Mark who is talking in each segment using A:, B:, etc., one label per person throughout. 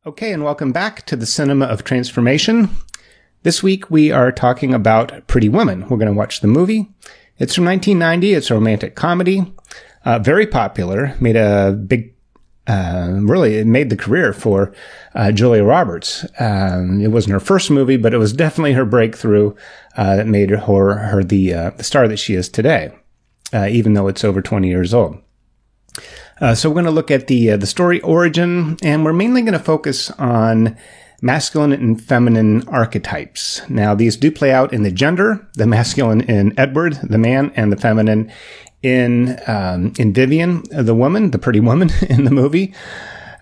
A: Okay, and welcome back to the Cinema of Transformation. This week we are talking about Pretty Woman. We're going to watch the movie. It's from 1990. It's a romantic comedy. Very popular. Made a big, it made the career for Julia Roberts. It wasn't her first movie, but it was definitely her breakthrough that made her the star that she is today, even though it's over 20 years old. So we're going to look at the story origin, and we're mainly going to focus on masculine and feminine archetypes. Now, these do play out in the gender, the masculine in Edward, the man, and the feminine in Vivian, the woman, the pretty woman in the movie.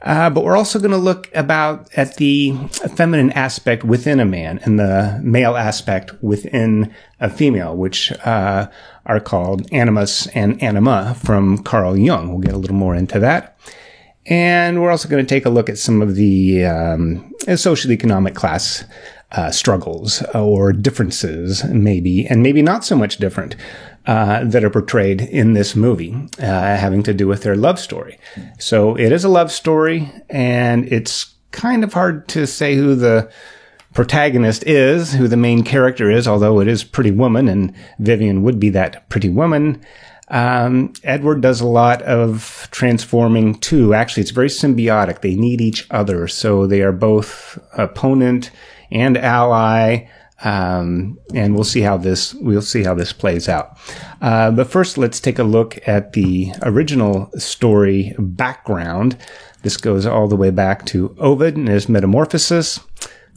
A: But we're also going to look at the feminine aspect within a man and the male aspect within a female, which are called animus and anima from Carl Jung. We'll get a little more into that. And we're also going to take a look at some of the social economic class struggles or differences, maybe, and maybe not so much different, that are portrayed in this movie, having to do with their love story. So it is a love story, and it's kind of hard to say who the protagonist is, who the main character is, although it is Pretty Woman, and Vivian would be that Pretty Woman. Edward does a lot of transforming too. Actually, it's very symbiotic. They need each other, so they are both opponent and ally. And we'll see how this plays out. But first, let's take a look at the original story background. This goes all the way back to Ovid and his Metamorphosis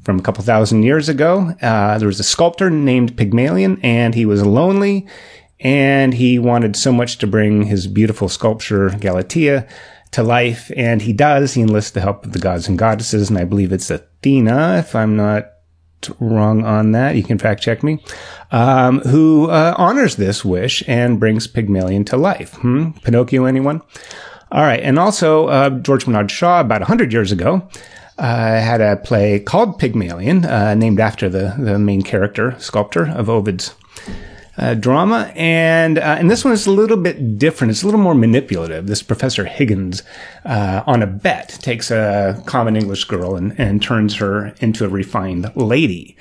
A: from a couple thousand years ago. There was a sculptor named Pygmalion, and he was lonely, and he wanted so much to bring his beautiful sculpture, Galatea, to life, and he does. He enlists the help of the gods and goddesses, and I believe it's Athena, if I'm not wrong on that. You can fact check me. Who honors this wish and brings Pygmalion to life. Pinocchio, anyone? All right. And also, George Bernard Shaw, about 100 years ago, had a play called Pygmalion, named after the main character, sculptor of Ovid's drama. And this one is a little bit different. It's a little more manipulative. This Professor Higgins, on a bet, takes a common English girl and turns her into a refined lady.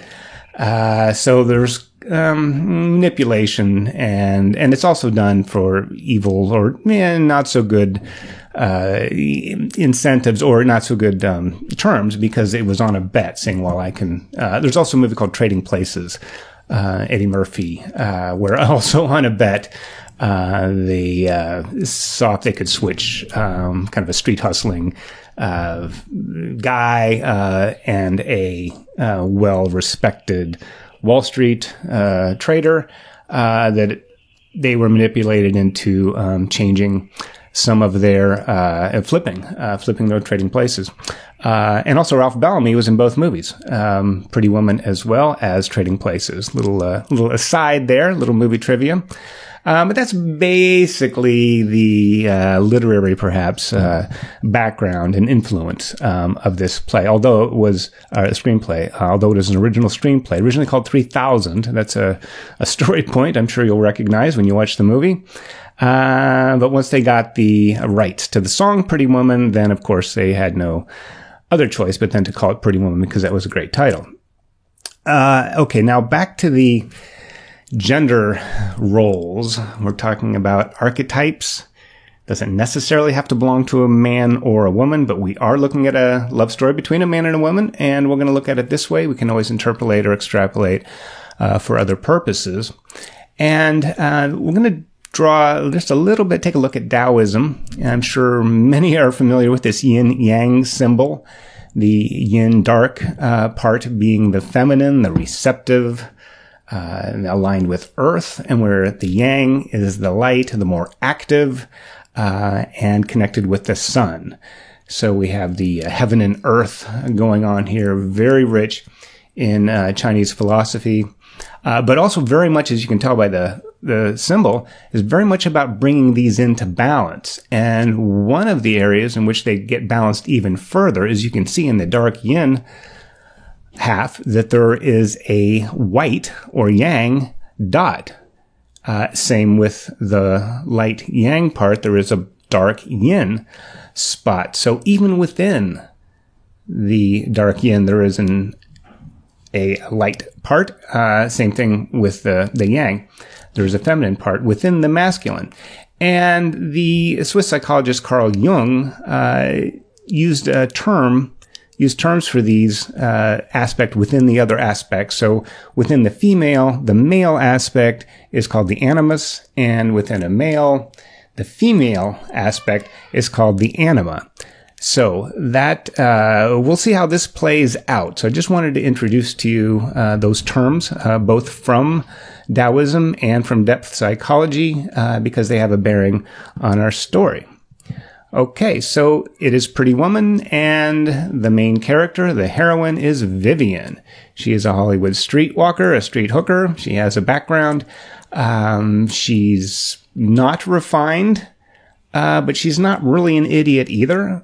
A: So there's manipulation, and it's also done for evil or not so good incentives or not so good terms, because it was on a bet, saying, well, I can. There's also a movie called Trading Places, Eddie Murphy, where also on a bet, they saw if they could switch kind of a street hustling guy and a well-respected Wall Street trader, that they were manipulated into changing some of their flipping their trading places. And also Ralph Bellamy was in both movies, Pretty Woman as well as Trading Places. Little aside there, little movie trivia. But that's basically the literary, perhaps, background and influence of this play. Although it was a screenplay, although it is an original screenplay, originally called 3000. That's a story point I'm sure you'll recognize when you watch the movie. But once they got the rights to the song Pretty Woman, then of course they had no other choice but then to call it Pretty Woman, because that was a great title. Okay, now back to the gender roles. We're talking about archetypes. Doesn't necessarily have to belong to a man or a woman, but we are looking at a love story between a man and a woman, and we're going to look at it this way. We can always interpolate or extrapolate for other purposes. And we're going to draw just a little bit, take a look at Taoism. I'm sure many are familiar with this yin-yang symbol, the yin dark part being the feminine, the receptive, aligned with earth, and where the yang is the light, the more active, and connected with the sun. So we have the heaven and earth going on here, very rich in Chinese philosophy, but also very much, as you can tell by the symbol, is very much about bringing these into balance. And one of the areas in which they get balanced even further is, you can see in the dark yin half, that there is a white or yang dot. Same with the light yang part, there is a dark yin spot. So even within the dark yin, there is a light part. Same thing with the yang. There's a feminine part within the masculine. And the Swiss psychologist Carl Jung used terms for these aspect within the other aspects. So within the female, the male aspect is called the animus, and within a male, the female aspect is called the anima. So that we'll see how this plays out. So I just wanted to introduce to you those terms, both from Taoism and from depth psychology, because they have a bearing on our story. Okay, so it is Pretty Woman, and the main character, the heroine, is Vivian. She is a Hollywood streetwalker, a street hooker. She has a background. She's not refined, but she's not really an idiot either.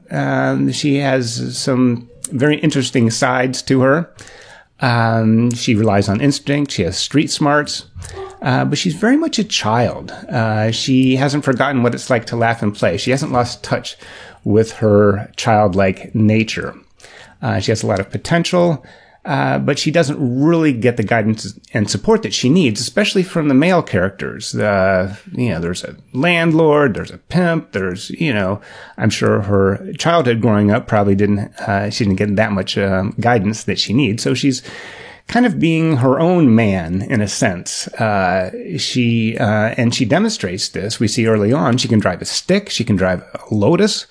A: She has some very interesting sides to her. She relies on instinct. She has street smarts. But she's very much a child. She hasn't forgotten what it's like to laugh and play. She hasn't lost touch with her childlike nature. She has a lot of potential, but she doesn't really get the guidance and support that she needs, especially from the male characters. There's a landlord, there's a pimp, I'm sure her childhood growing up probably she didn't get that much guidance that she needs. So she's kind of being her own man in a sense. She demonstrates this. We see early on she can drive a stick, she can drive a Lotus.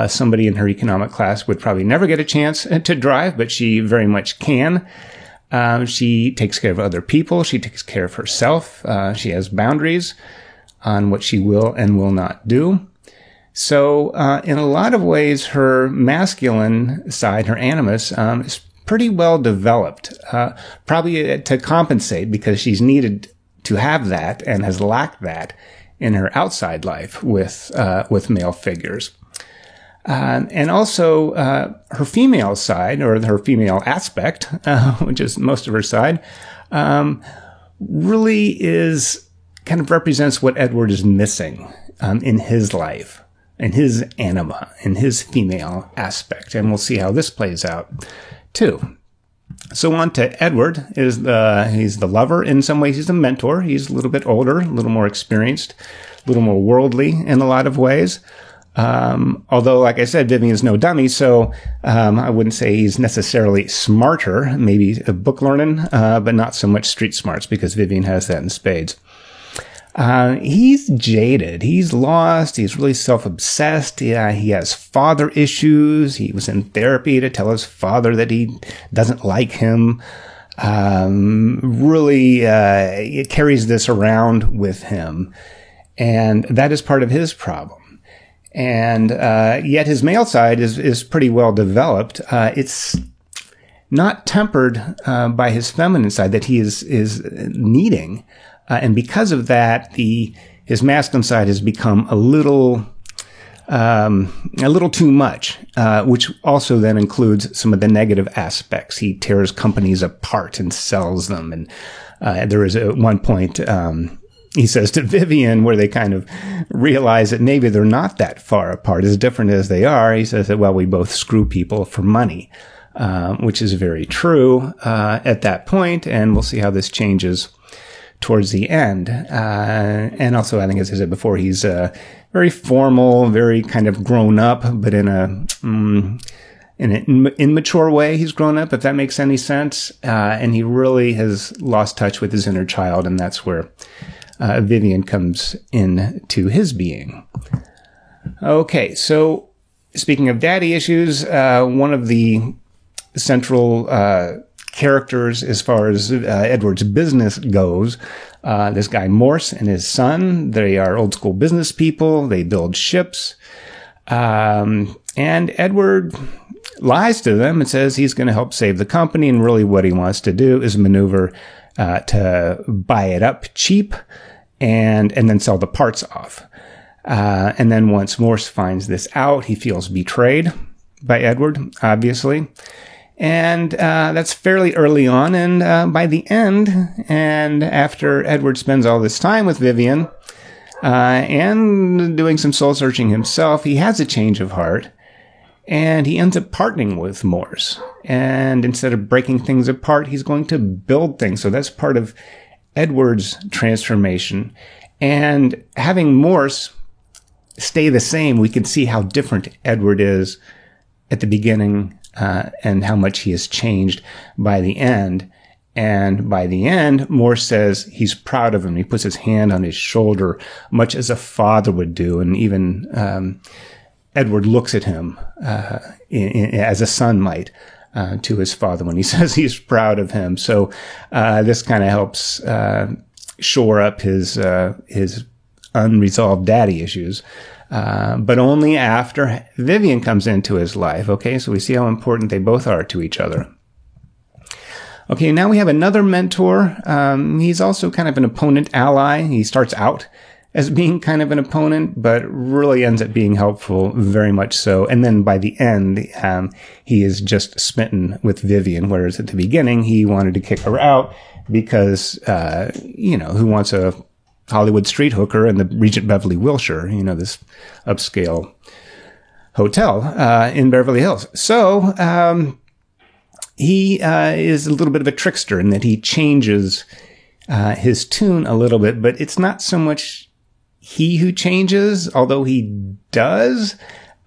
A: Somebody in her economic class would probably never get a chance to drive, but she very much can. She takes care of other people. She takes care of herself. She has boundaries on what she will and will not do. So, in a lot of ways, her masculine side, her animus, is pretty well developed, probably to compensate because she's needed to have that and has lacked that in her outside life with male figures. And also, her female side, or her female aspect, which is most of her side, really kind of represents what Edward is missing, in his life, in his anima, in his female aspect. And we'll see how this plays out too. So on to Edward. He's the lover. In some ways, he's the mentor. He's a little bit older, a little more experienced, a little more worldly in a lot of ways. Although, like I said, Vivian's no dummy, so I wouldn't say he's necessarily smarter, maybe book learning, but not so much street smarts, because Vivian has that in spades. He's jaded. He's lost. He's really self-obsessed. He has father issues. He was in therapy to tell his father that he doesn't like him. Really, it carries this around with him. And that is part of his problem. And yet his male side is pretty well developed. It's not tempered by his feminine side that he is needing. And because of that, his masculine side has become a little too much, which also then includes some of the negative aspects. He tears companies apart and sells them. And there is at one point, he says to Vivian, where they kind of realize that maybe they're not that far apart, as different as they are. He says that, well, we both screw people for money, which is very true at that point. And we'll see how this changes towards the end. And also, I think, as I said before, he's very formal, very kind of grown up, but in an immature way. He's grown up, if that makes any sense. And he really has lost touch with his inner child, and that's where Vivian comes into his being. Okay, so speaking of daddy issues, one of the central characters as far as Edward's business goes, this guy Morse and his son, they are old school business people. They build ships. And Edward lies to them and says he's going to help save the company. And really what he wants to do is maneuver to buy it up cheap and then sell the parts off. And then once Morse finds this out, he feels betrayed by Edward, obviously. And that's fairly early on. And by the end, and after Edward spends all this time with Vivian and doing some soul searching himself, he has a change of heart. And he ends up partnering with Morse. And instead of breaking things apart, he's going to build things. So that's part of Edward's transformation. And having Morse stay the same, we can see how different Edward is at the beginning and how much he has changed by the end. And by the end, Morse says he's proud of him. He puts his hand on his shoulder, much as a father would do. And even Edward looks at him as a son might to his father when he says he's proud of him. So this kind of helps shore up his unresolved daddy issues. But only after Vivian comes into his life. Okay, so we see how important they both are to each other. Okay, now we have another mentor. He's also kind of an opponent ally. He starts out as being kind of an opponent, but really ends up being helpful, very much so. And then by the end, he is just smitten with Vivian, whereas at the beginning, he wanted to kick her out because, who wants a Hollywood street hooker in the Regent Beverly Wilshire, this upscale hotel in Beverly Hills. So he is a little bit of a trickster in that he changes his tune a little bit, but it's not so much he who changes, although he does.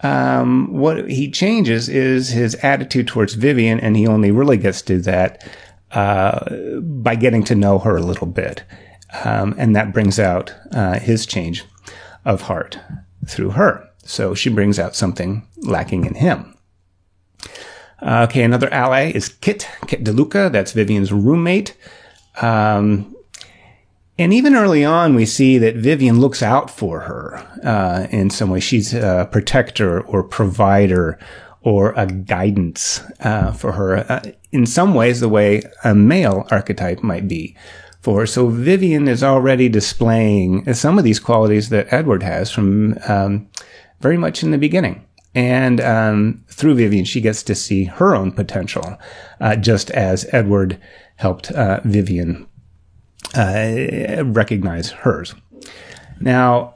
A: What he changes is his attitude towards Vivian, and he only really gets to that by getting to know her a little bit. And that brings out his change of heart through her. So she brings out something lacking in him. Okay, another ally is Kit DeLuca. That's Vivian's roommate. And even early on, we see that Vivian looks out for her in some way. She's a protector or provider or a guidance for her. In some ways, the way a male archetype might be for her. So Vivian is already displaying some of these qualities that Edward has from very much in the beginning. And through Vivian, she gets to see her own potential, just as Edward helped Vivian recognize hers. Now,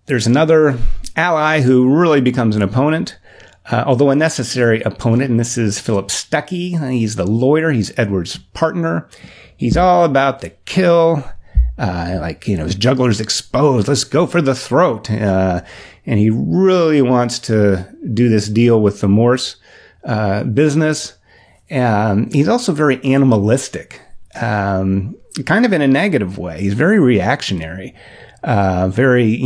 A: there's another ally who really becomes an opponent, although a necessary opponent, and this is Philip Stuckey. He's the lawyer. He's Edward's partner. He's all about the kill. His juggler's exposed. Let's go for the throat. And he really wants to do this deal with the Morse business. He's also very animalistic, kind of in a negative way. He's very reactionary, very,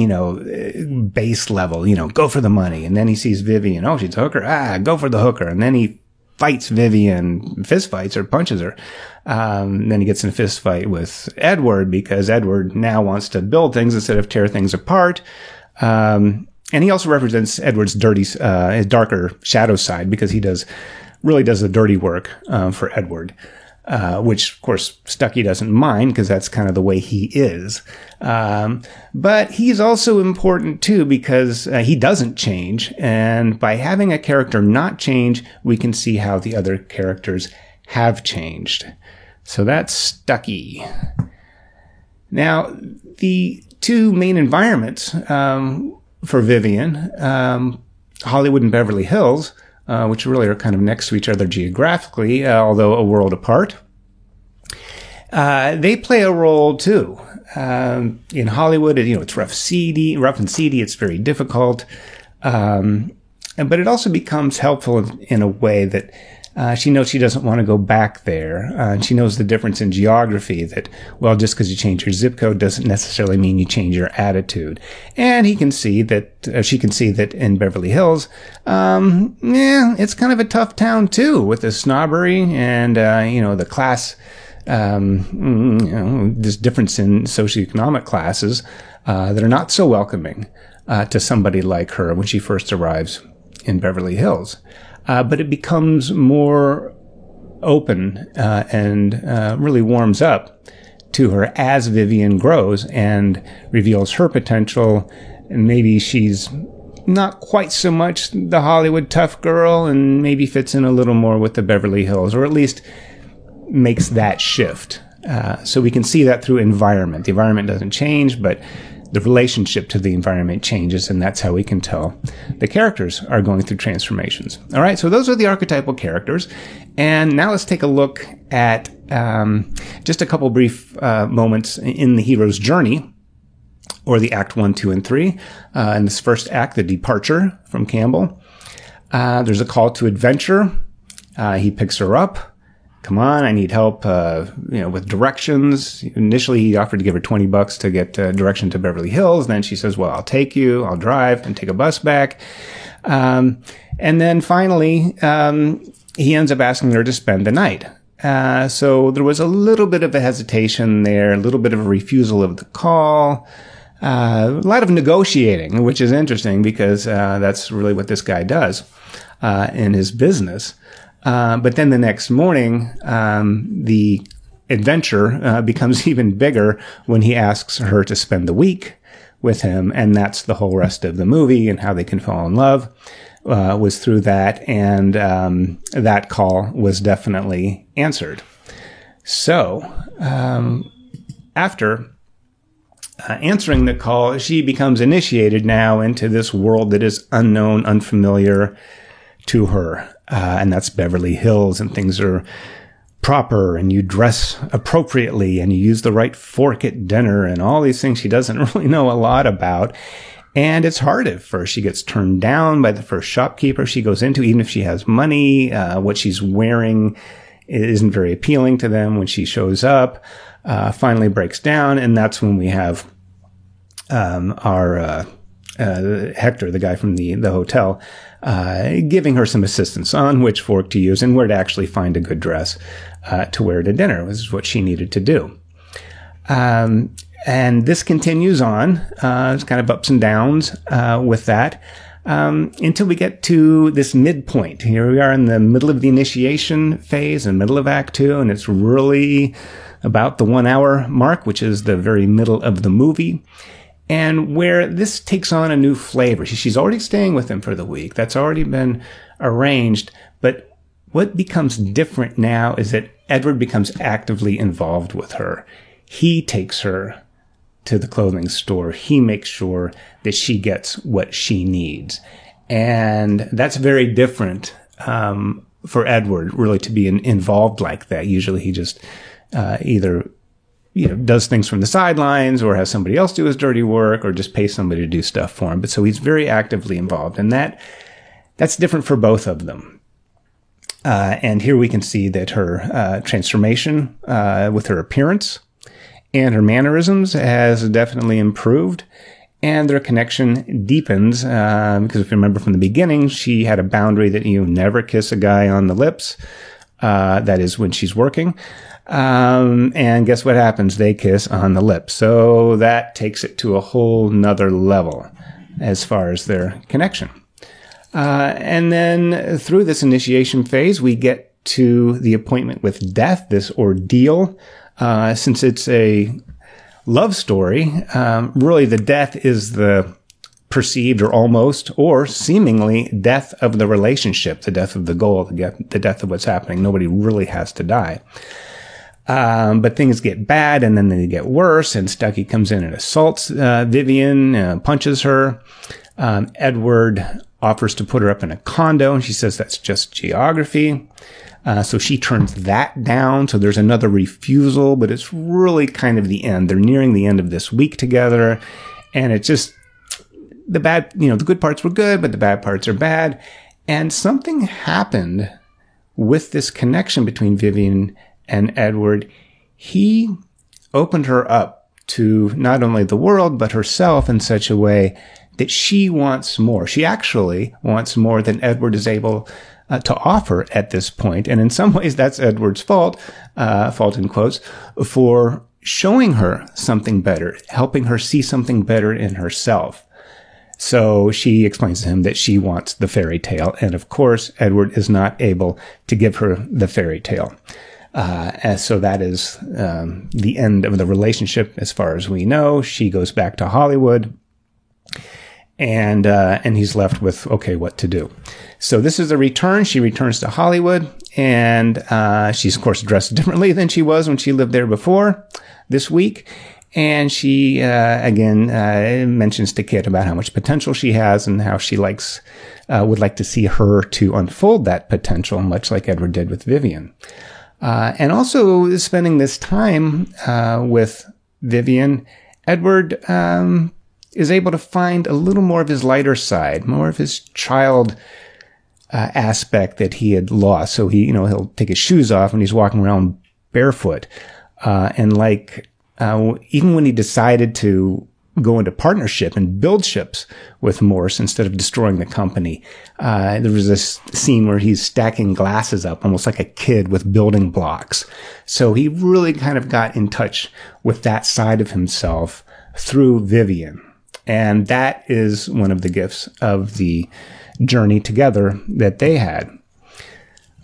A: base level, go for the money. And then he sees Vivian. Oh, she's a hooker. Go for the hooker. And then he fights Vivian, fist fights or punches her. Then he gets in a fist fight with Edward because Edward now wants to build things instead of tear things apart. And he also represents Edward's his darker shadow side because he really does the dirty work for Edward, which of course Stuckey doesn't mind because that's kind of the way he is. But he's also important too because he doesn't change, and by having a character not change, we can see how the other characters have changed. So that's Stuckey. Now, the two main environments for Vivian, Hollywood and Beverly Hills, which really are kind of next to each other geographically, although a world apart, they play a role too. In Hollywood, it's rough and seedy. It's very difficult. But it also becomes helpful in a way that she knows she doesn't want to go back there. And she knows the difference in geography that, well, just because you change your zip code doesn't necessarily mean you change your attitude. And she can see that in Beverly Hills, it's kind of a tough town too, with the snobbery and, the class, this difference in socioeconomic classes, that are not so welcoming, to somebody like her when she first arrives in Beverly Hills. But it becomes more open and really warms up to her as Vivian grows and reveals her potential. And maybe she's not quite so much the Hollywood tough girl and maybe fits in a little more with the Beverly Hills, or at least makes that shift. So we can see that through environment. The environment doesn't change, but the relationship to the environment changes, and that's how we can tell the characters are going through transformations. All right, so those are the archetypal characters. And now let's take a look at just a couple brief moments in the hero's journey, or the Act 1, 2, and 3. In this first act, the departure from Campbell, there's a call to adventure. He picks her up. Come on, I need help, with directions. Initially, he offered to give her $20 to get direction to Beverly Hills. Then she says, well, I'll take you, I'll drive, and take a bus back. And then finally, he ends up asking her to spend the night. So there was a little bit of a hesitation there, a little bit of a refusal of the call, a lot of negotiating, which is interesting because that's really what this guy does in his business. But then the next morning, the adventure becomes even bigger when he asks her to spend the week with him. And that's the whole rest of the movie, and how they can fall in love was through that. And that call was definitely answered. So after answering the call, she becomes initiated now into this world that is unknown, unfamiliar to her. And that's Beverly Hills, and things are proper, and you dress appropriately, and you use the right fork at dinner, and all these things she doesn't really know a lot about. And it's hard at first. She gets turned down by the first shopkeeper she goes into, even if she has money. What she's wearing isn't very appealing to them when she shows up. Finally breaks down, and that's when we have our Hector, the guy from the hotel, giving her some assistance on which fork to use and where to actually find a good dress to wear to dinner, was what she needed to do. And this continues on. It's kind of ups and downs with that until we get to this midpoint. Here we are in the middle of the initiation phase, in the middle of Act 2, and it's really about the 1 hour mark, which is the very middle of the movie. And where this takes on a new flavor. She's already staying with him for the week. That's already been arranged. But what becomes different now is that Edward becomes actively involved with her. He takes her to the clothing store. He makes sure that she gets what she needs. And that's very different for Edward, really, to be involved like that. Usually he just either does things from the sidelines, or has somebody else do his dirty work, or just pay somebody to do stuff for him. But so he's very actively involved, and that's different for both of them. And here we can see that her transformation with her appearance and her mannerisms has definitely improved, and their connection deepens. Because if you remember from the beginning, she had a boundary that you never kiss a guy on the lips. That is when she's working. And guess what happens? They kiss on the lips. So that takes it to a whole nother level as far as their connection. And then through this initiation phase, we get to the appointment with death, this ordeal. Since it's a love story, really the death is the perceived or almost or seemingly death of the relationship, the death of the goal, the death of what's happening. Nobody really has to die. But things get bad, and then they get worse, and Stuckey comes in and assaults Vivian, punches her. Edward offers to put her up in a condo, and she says that's just geography. So she turns that down. So there's another refusal, but it's really kind of the end. They're nearing the end of this week together, and it's just the bad, the good parts were good, but the bad parts are bad. And something happened with this connection between Vivian and Edward. He opened her up to not only the world, but herself in such a way that she wants more. She actually wants more than Edward is able to offer at this point. And in some ways, that's Edward's fault in quotes, for showing her something better, helping her see something better in herself. So she explains to him that she wants the fairy tale. And of course, Edward is not able to give her the fairy tale. So that is the end of the relationship as far as we know. She goes back to Hollywood, and he's left with, okay, what to do? So this is a return. She returns to Hollywood, and she's, of course, dressed differently than she was when she lived there before this week. And she, again, mentions to Kit about how much potential she has and how she would like to see her to unfold that potential, much like Edward did with Vivian. And also spending this time with Vivian, Edward is able to find a little more of his lighter side, more of his child aspect that he had lost. So he'll take his shoes off when he's walking around barefoot. And even when he decided to go into partnership and build ships with Morse instead of destroying the company, there was this scene where he's stacking glasses up almost like a kid with building blocks. So he really kind of got in touch with that side of himself through Vivian. And that is one of the gifts of the journey together that they had.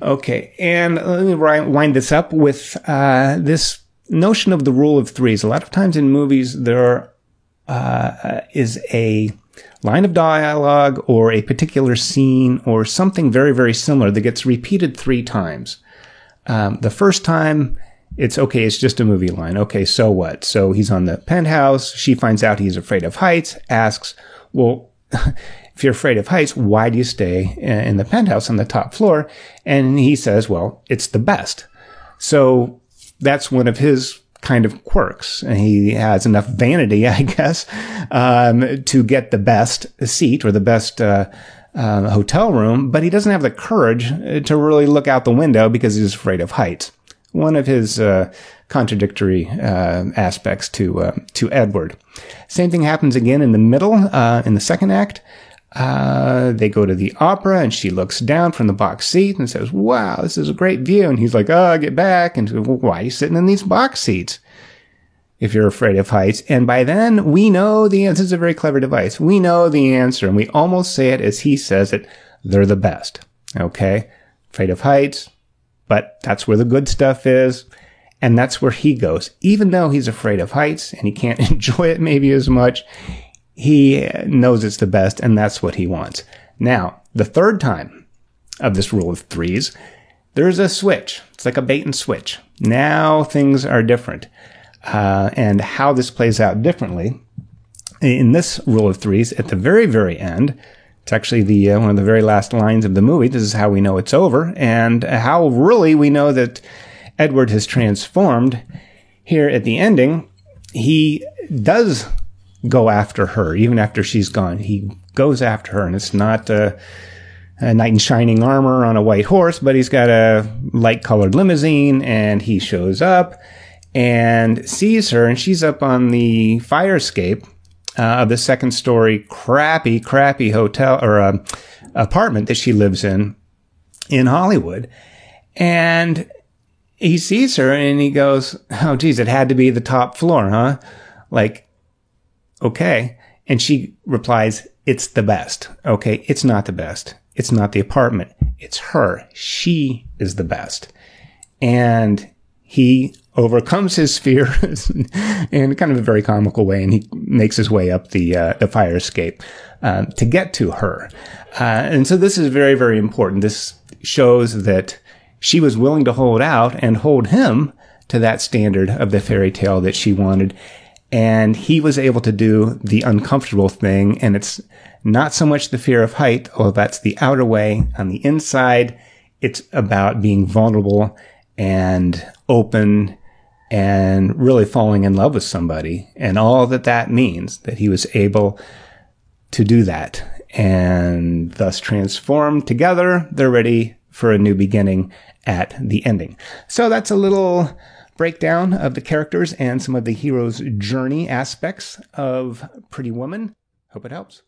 A: Okay, and let me wind this up with this notion of the rule of threes. A lot of times in movies, there is a line of dialogue or a particular scene or something very, very similar that gets repeated 3 times. The first time, it's okay, it's just a movie line. Okay, so what? So he's on the penthouse. She finds out he's afraid of heights, asks, well, if you're afraid of heights, why do you stay in the penthouse on the top floor? And he says, well, it's the best. So that's one of his kind of quirks. And he has enough vanity, I guess, to get the best seat or the best hotel room, but he doesn't have the courage to really look out the window because he's afraid of heights. One of his contradictory aspects to Edward. Same thing happens again in the middle, in the second act. They go to the opera and she looks down from the box seat and says, wow, this is a great view. And he's like, oh, get back. And well, why are you sitting in these box seats if you're afraid of heights? And by then we know the answer. It's a very clever device. We know the answer and we almost say it as he says it. They're the best. Okay. Afraid of heights. But that's where the good stuff is. And that's where he goes. Even though he's afraid of heights and he can't enjoy it maybe as much, he knows it's the best and that's what he wants. Now, the third time of this rule of threes, there's a switch. It's like a bait and switch. Now things are different. And how this plays out differently in this rule of threes at the very, very end, it's actually one of the very last lines of the movie. This is how we know it's over and how really we know that Edward has transformed. Here at the ending, he does go after her, even after she's gone. He goes after her, and it's not a knight in shining armor on a white horse, but he's got a light-colored limousine, and he shows up and sees her, and she's up on the fire escape of the second-story crappy hotel or apartment that she lives in Hollywood. And he sees her, and he goes, oh, geez, it had to be the top floor, huh? Like, okay. And she replies, it's the best. Okay, it's not the best. It's not the apartment. It's her. She is the best. And he overcomes his fears in kind of a very comical way, and he makes his way up the fire escape to get to her. And so this is very, very important. This shows that she was willing to hold out and hold him to that standard of the fairy tale that she wanted. And he was able to do the uncomfortable thing. And it's not so much the fear of height, although that's the outer way. On the inside, it's about being vulnerable and open and really falling in love with somebody. And all that means, that he was able to do that and thus transform together. They're ready for a new beginning at the ending. So that's a little breakdown of the characters and some of the hero's journey aspects of Pretty Woman. Hope it helps.